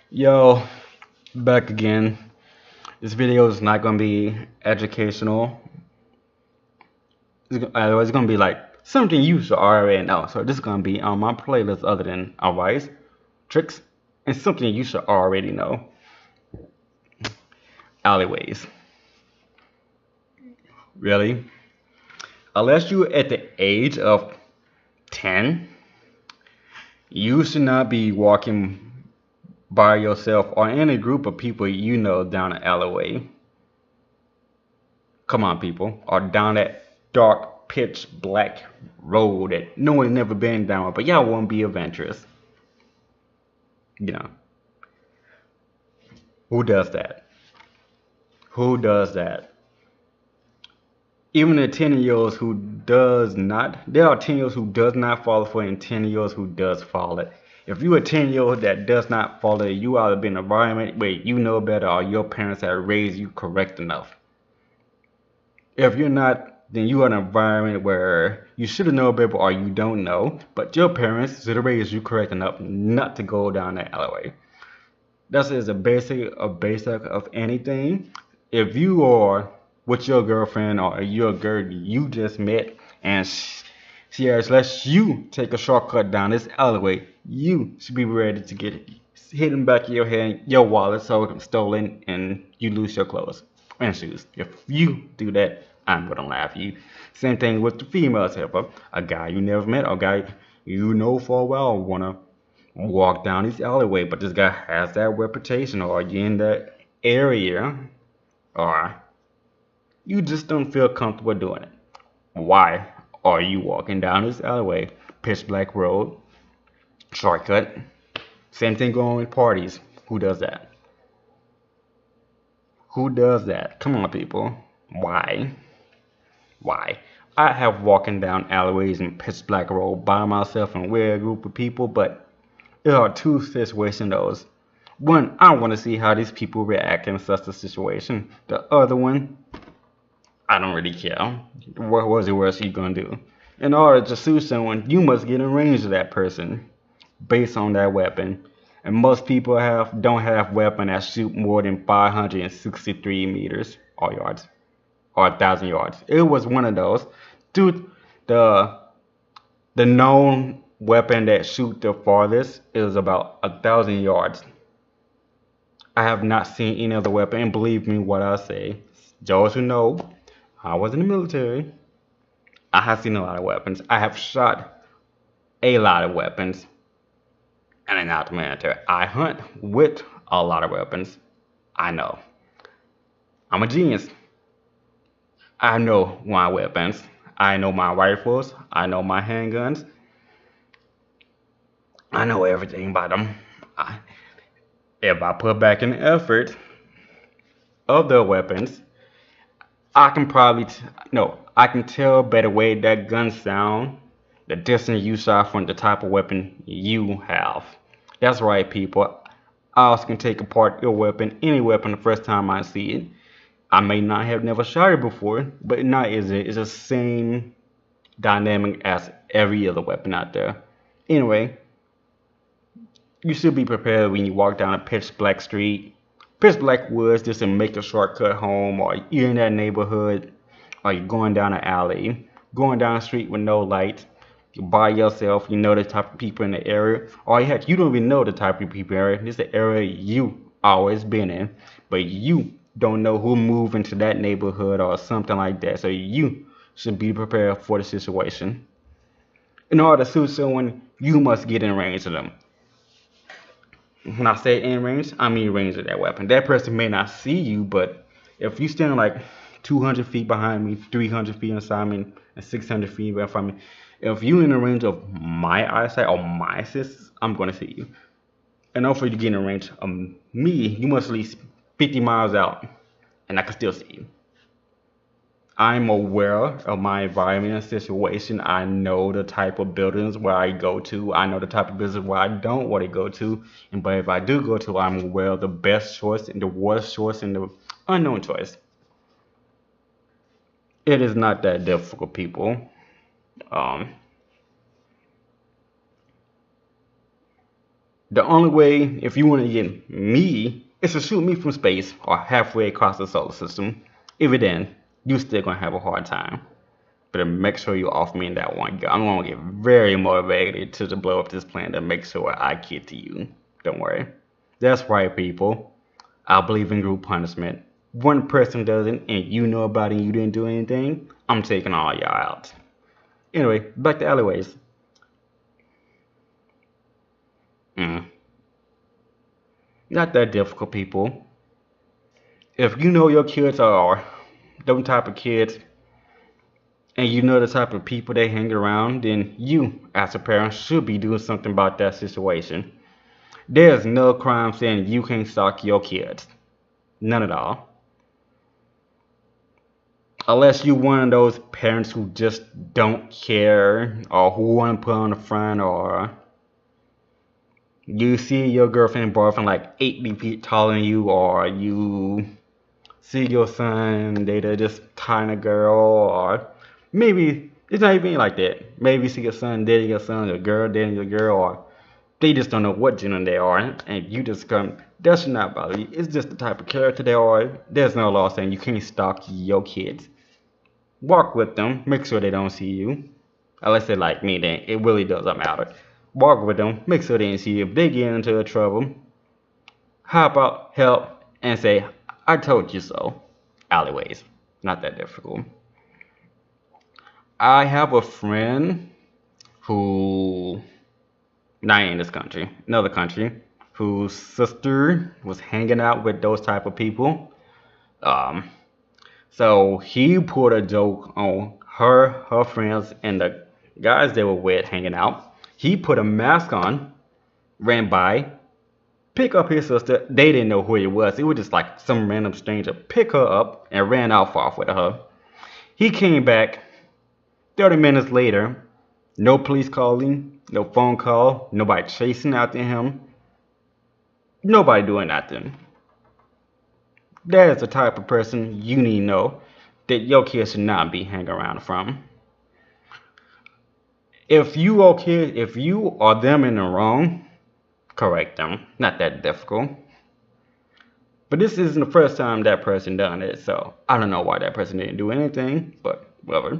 Yo, back again. This video is not gonna be educational. It's gonna be like something you should already know. So this is gonna be on my playlist other than advice, tricks, and something you should already know. Alleyways. Really? Unless you're at the age of 10, you should not be walking by yourself or in a group of people you know down an alleyway. Come on, people. Or down that dark, pitch black road that no one's never been down, but y'all won't be adventurous. You know, who does that? Who does that? Even the 10-year-olds who does not, there are 10-year-olds who does not follow for it and 10-year-olds who does follow it. If you're a 10-year-old that does not follow it, you either been in an environment where you know better or your parents have raised you correct enough. If you're not, then you are in an environment where you should have known better or you don't know, but your parents should have raised you correct enough not to go down that alleyway. That is a basic of anything. If you are with your girlfriend or your girl you just met and she has let you take a shortcut down this alleyway, you should be ready to get hit in the back of your head, your wallet stolen, and you lose your clothes and shoes. If you do that, I'm gonna laugh at you. Same thing with the females. If a guy you never met, or a guy you know for a while wanna walk down this alleyway, but this guy has that reputation, or you in that area, or you just don't feel comfortable doing it. Why are you walking down this alleyway? Pitch black road, shortcut. Same thing going with parties. Who does that? Who does that? Come on, people. Why? Why? I have walking down alleyways in pitch black road by myself and with a group of people, but there are two situations those. One, I want to see how these people react in such a situation. The other one, I don't really care. What was it worse you gonna do? In order to sue someone, you must get in range of that person based on that weapon. And most people don't have weapon that shoot more than 563 meters or yards or 1,000 yards. It was one of those. Dude, the the known weapon that shoot the farthest is about 1,000 yards. I have not seen any other weapon, and believe me what I say. Those who know, I was in the military. I have seen a lot of weapons. I have shot a lot of weapons, and I'm not the military. I hunt with a lot of weapons. I know. I'm a genius. I know my weapons. I know my rifles. I know my handguns. I know everything about them. If I put back in the effort of the weapons, I can probably no, I can tell by the way that gun sound, the distance you shot from the type of weapon you have. That's right, people. I also can take apart your weapon, any weapon, the first time I see it. I may not have never shot it before, but not is it. It's the same dynamic as every other weapon out there. Anyway, you should be prepared when you walk down a pitch black street, pitch black woods, just to make a shortcut home, or you're in that neighborhood, or you're going down an alley, going down the street with no lights. You're by yourself, you know the type of people in the area, or heck, you don't even know the type of people in the area. This is the area you always been in, but you don't know who moved into that neighborhood or something like that. So you should be prepared for the situation. In order to sue someone, you must get in range of them. When I say in range, I mean range of that weapon. That person may not see you, but if you stand like 200 feet behind me, 300 feet inside me, and 600 feet behind me, if you in the range of my eyesight or my assist, I'm gonna see you. And also, you to get in range of me, you must at least 50 miles out, and I can still see you. I'm aware of my environment and situation. I know the type of buildings where I go to. I know the type of business where I don't want to go to. And but if I do go to, I'm aware of the best choice and the worst choice and the unknown choice. It is not that difficult, people. Um, The only way, if you want to get me, is to shoot me from space or halfway across the solar system. Even then, you still gonna have a hard time. But make sure you offer me that one gun. I'm gonna get very motivated to blow up this planet to make sure I get to you. Don't worry. That's right, people. I believe in group punishment. One person doesn't, and you know about it and you didn't do anything, I'm taking all y'all out. Anyway, back to alleyways. Mm, Not that difficult, people. If you know your kids are them type of kids, and you know the type of people they hang around, then you, as a parent, should be doing something about that situation. There's no crime saying you can't stalk your kids. None at all. Unless you're one of those parents who just don't care or who want to put on the front, or you see your girlfriend and boyfriend like 8 feet taller than you, or you see your son date this tiny girl, or maybe it's not even like that. Maybe you see your son dating your son, or girl dating your girl, or they just don't know what gender they are, and you just come. That should not bother you. It's just the type of character they are. There's no law saying you can't stalk your kids. Walk with them, make sure they don't see you. Unless they like me, then it really doesn't matter. Walk with them, make sure they don't see you. If they get into trouble, hop out, help, and say, I told you so. Alleyways. Not that difficult. I have a friend who, not in this country, another country, whose sister was hanging out with those type of people. Um, so he put a joke on her friends, and the guys they were with hanging out. He put a mask on, ran by, pick up his sister. They didn't know who he was. It was just like some random stranger. Pick her up and ran off with her. He came back 30 minutes later. No police calling, no phone call, nobody chasing after him, nobody doing nothing. That is the type of person you need to know that your kids should not be hanging around from. If you are them in the wrong, correct them. Not that difficult. But this isn't the first time that person done it, so I don't know why that person didn't do anything, but whatever.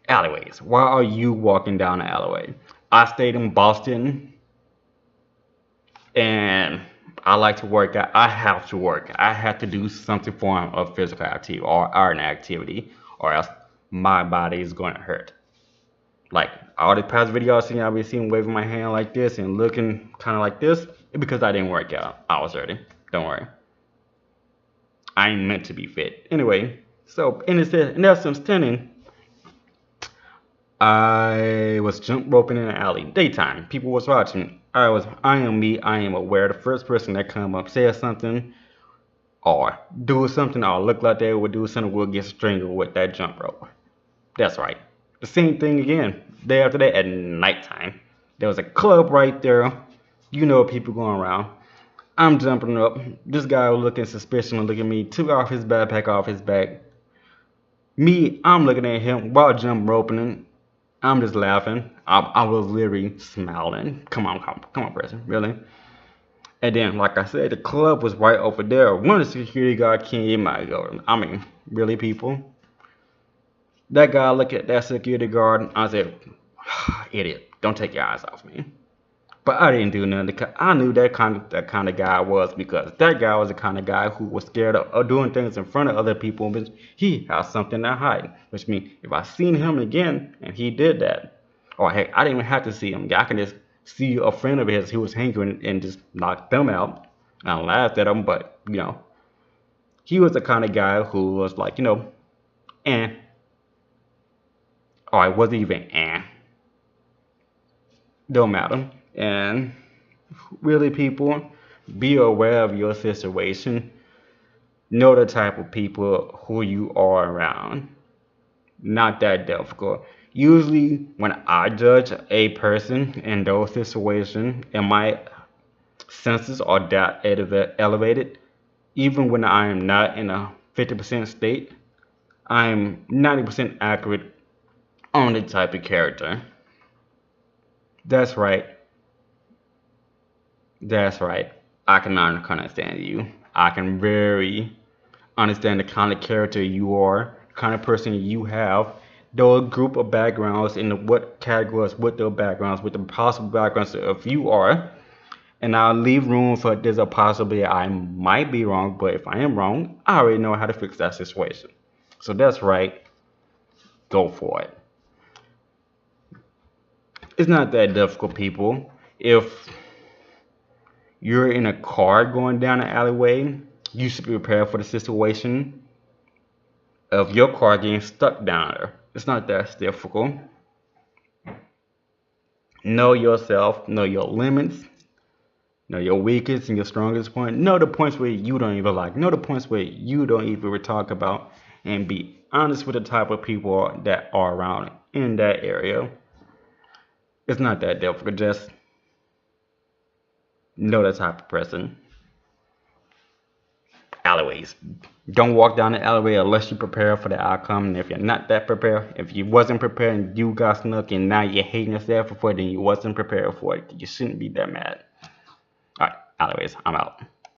Alleyways. Why are you walking down the alleyway? I stayed in Boston, and I like to work out. I have to work. I have to do something form of physical activity or art activity, or else my body is going to hurt. Like all the past videos I've been seeing waving my hand like this and looking kind of like this, it's because I didn't work out. I was hurting. Don't worry. I ain't meant to be fit. Anyway, so in essence, standing, I was jump roping in the alley. Daytime. People was watching. I am me. I am aware. The first person that come up says something or do something or look like they would do something will get strangled with that jump rope. That's right. The same thing again. Day after day at nighttime. There was a club right there. You know people going around. I'm jumping up. This guy was looking suspicious and looking at me. Took off his backpack off his back. Me, I'm looking at him while jump roping. I'm just laughing. I was literally smiling. Come on, person, really. And then, like I said, the club was right over there. One of the security guard came over. I mean, really, people. That guy looked at that security guard. I said, idiot, don't take your eyes off me. But I didn't do nothing because I knew that kind of guy was, because that guy was the kind of guy who was scared of doing things in front of other people, but he has something to hide. Which means if I seen him again and he did that, or heck, I didn't even have to see him. I can just see a friend of his who was hanging and just knock them out. I laughed at him, but he was the kind of guy who was like, eh. Or it wasn't even eh. Don't matter. And really, people, be aware of your situation. Know the type of people who you are around. Not that difficult. Usually, when I judge a person in those situations, and my senses are that elevated, even when I am not in a 50% state, I'm 90% accurate on the type of character. That's right. That's right. I can understand you. I can very understand the kind of character you are, the kind of person you have, the group of backgrounds, and what categories with the backgrounds, with the possible backgrounds of you are. And I'll leave room for there's a possibility I might be wrong, but if I am wrong, I already know how to fix that situation. So that's right. Go for it. It's not that difficult, people. If you're in a car going down an alleyway, you should be prepared for the situation of your car getting stuck down there. It's not that difficult. Know yourself, know your limits, know your weakest and your strongest point. Know the points where you don't even like. Know the points where you don't even talk about. And be honest with the type of people that are around in that area. It's not that difficult. Just know the type of person. Alleyways. Don't walk down the alleyway unless you're prepared for the outcome. And if you're not that prepared, if you wasn't prepared and you got snuck and now you're hating yourself for it, then you wasn't prepared for it. You shouldn't be that mad. Alright, alleyways, I'm out.